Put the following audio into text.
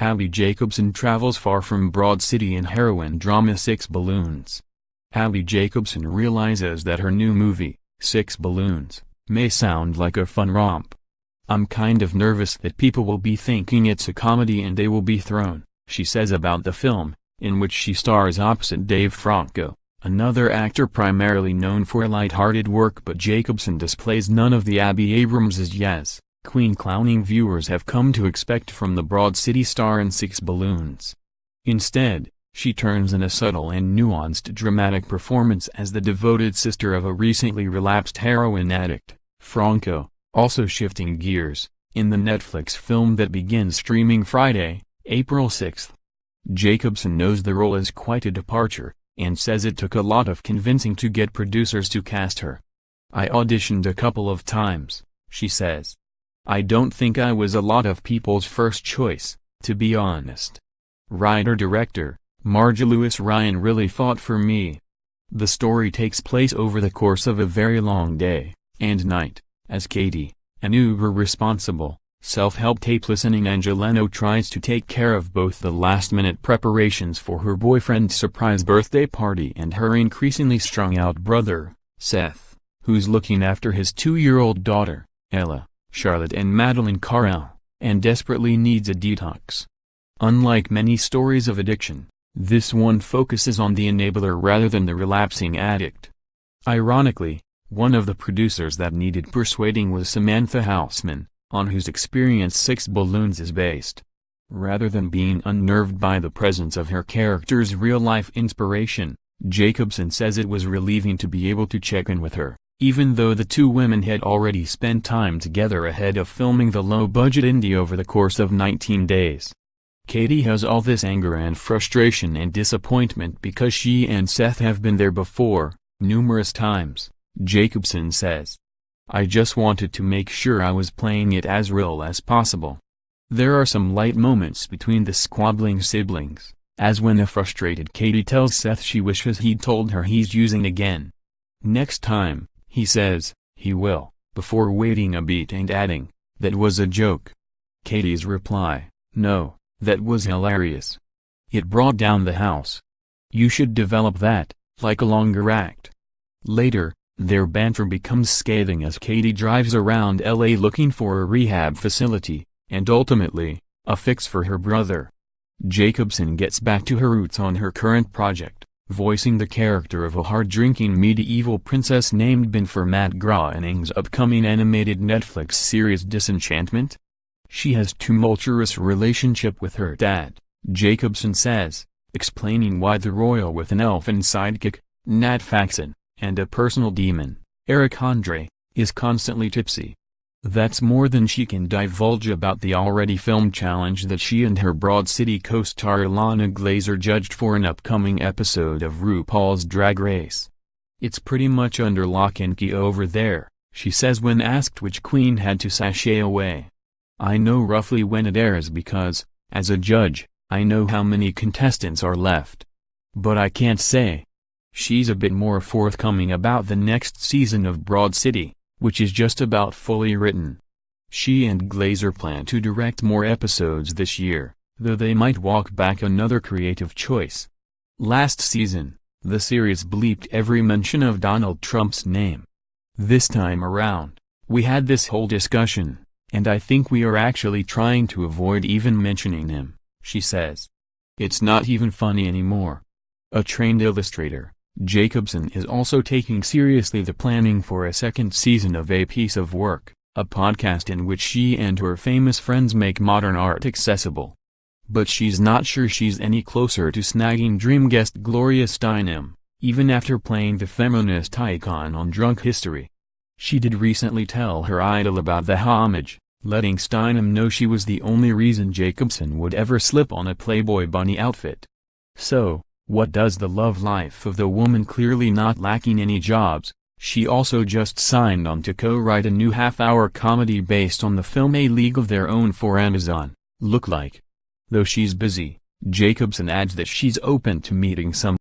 Abbi Jacobson travels far from Broad City in Heroin drama 6 Balloons. Abbi Jacobson realizes that her new movie, 6 Balloons, may sound like a fun romp. "I'm kind of nervous that people will be thinking it's a comedy and they will be thrown," she says about the film, in which she stars opposite Dave Franco, another actor primarily known for lighthearted work, but Jacobson displays none of the Abbi Abrams' yes, queen clowning viewers have come to expect from the Broad City star in 6 Balloons. Instead, she turns in a subtle and nuanced dramatic performance as the devoted sister of a recently relapsed heroin addict, Franco, also shifting gears, in the Netflix film that begins streaming Friday, April 6. Jacobson knows the role is quite a departure, and says it took a lot of convincing to get producers to cast her. "I auditioned a couple of times," she says. "I don't think I was a lot of people's first choice, to be honest. Writer-director, Marja-Lewis Ryan really fought for me." The story takes place over the course of a very long day and night, as Katie, an uber-responsible, self-help tape-listening Angeleno tries to take care of both the last-minute preparations for her boyfriend's surprise birthday party and her increasingly strung-out brother, Seth, who's looking after his 2-year-old daughter, Ella, Charlotte and Madeline Carell, and desperately needs a detox. Unlike many stories of addiction, this one focuses on the enabler rather than the relapsing addict. Ironically, one of the producers that needed persuading was Samantha Houseman, on whose experience 6 Balloons is based. Rather than being unnerved by the presence of her character's real-life inspiration, Jacobson says it was relieving to be able to check in with her, even though the two women had already spent time together ahead of filming the low-budget indie over the course of 19 days. Katie has all this anger and frustration and disappointment because she and Seth have been there before, numerous times, Jacobson says. "I just wanted to make sure I was playing it as real as possible." There are some light moments between the squabbling siblings, as when a frustrated Katie tells Seth she wishes he'd told her he's using again. "Next time," he says, "he will," before waiting a beat and adding, "That was a joke." Katie's reply, "No, that was hilarious. It brought down the house. You should develop that, like a longer act." Later, their banter becomes scathing as Katie drives around LA looking for a rehab facility, and ultimately, a fix for her brother. Jacobson gets back to her roots on her current project, voicing the character of a hard-drinking medieval princess named Ben for Matt Groening's upcoming animated Netflix series Disenchantment. She has a tumultuous relationship with her dad, Jacobson says, explaining why the royal with an elfin sidekick, Nat Faxon, and a personal demon, Eric Andre, is constantly tipsy. That's more than she can divulge about the already filmed challenge that she and her Broad City co-star Ilana Glazer judged for an upcoming episode of RuPaul's Drag Race. "It's pretty much under lock and key over there," she says when asked which queen had to sashay away. "I know roughly when it airs because, as a judge, I know how many contestants are left. But I can't say." She's a bit more forthcoming about the next season of Broad City, which is just about fully written. She and Glazer plan to direct more episodes this year, though they might walk back another creative choice. Last season, the series bleeped every mention of Donald Trump's name. "This time around, we had this whole discussion, and I think we are actually trying to avoid even mentioning him," she says. "It's not even funny anymore." A trained illustrator, Jacobson is also taking seriously the planning for a second season of A Piece of Work, a podcast in which she and her famous friends make modern art accessible. But she's not sure she's any closer to snagging dream guest Gloria Steinem, even after playing the feminist icon on Drunk History. She did recently tell her idol about the homage, letting Steinem know she was the only reason Jacobson would ever slip on a Playboy bunny outfit. So, what does the love life of the woman clearly not lacking any jobs? She also just signed on to co-write a new half-hour comedy based on the film A League of Their Own for Amazon, look like. Though she's busy, Jacobson adds that she's open to meeting some